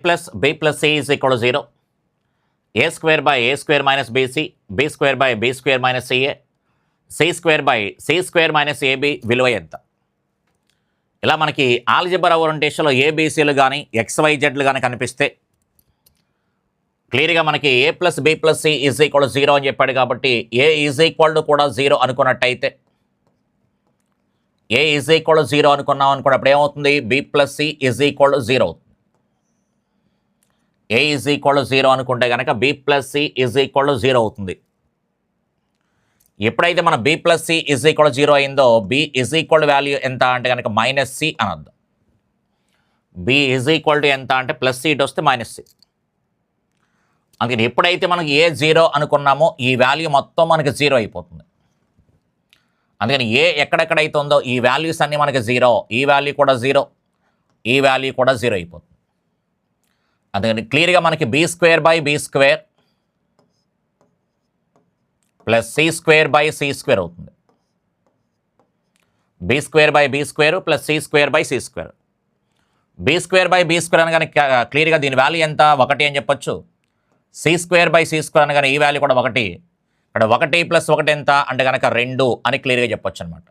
Plus B plus C is equal 0, a square by a square minus bc, b square by B square minus ca, c square by C square minus ab విలువ ఎంత? ఇలా మనకి algebra ఓరియంటేషన్లో ఏబీసీలు కానీ ఎక్స్వైజెడ్లు కానీ కనిపిస్తే క్లియర్గా మనకి A plus B plus C is equal 0 అని చెప్పాడు కాబట్టి ఏ ఈజ్ ఈక్వల్ టు కూడా 0 అనుకున్నట్టయితే, ఏ ఈజ్ ఈక్వల్ 0 అనుకున్నాం అనుకున్నప్పుడు ఏమవుతుంది? B plus C is equal 0 అవుతుంది. ఏ ఈజ్ ఈక్వల్ 0 అనుకుంటే కనుక B plus C is equal 0 అవుతుంది. ఎప్పుడైతే మన B plus C is equal 0 అయిందో బి ఈజ్ ఈక్వల్ వాల్యూ ఎంత అంటే కనుక మైనస్ సి అనద్దు. బి ఈజ్ ఈక్వల్ టు ఎంత అంటే ప్లస్ సి ఇటు వస్తే మైనస్ సి. అందుకని ఎప్పుడైతే మనకి ఏ 0 అనుకున్నామో ఈ వాల్యూ మొత్తం మనకి 0 అయిపోతుంది. అందుకని ఏ ఎక్కడెక్కడైతే ఉందో ఈ వాల్యూస్ అన్నీ మనకి 0, ఈ వాల్యూ కూడా 0, ఈ వాల్యూ కూడా 0 అయిపోతుంది. అందుకని క్లియర్గా మనకి B square by B square plus C square by C square అవుతుంది. B square by B square plus C square by C square. B square by B square అనగానే క్లియర్గా దీని వాల్యూ ఎంత? 1 అని చెప్పొచ్చు. C square by C square అనగానే ఈ value కూడా 1. ఇక్కడ 1 ప్లస్ 1 ఎంత అంటే కనుక 2 అని క్లియర్గా చెప్పొచ్చు అనమాట.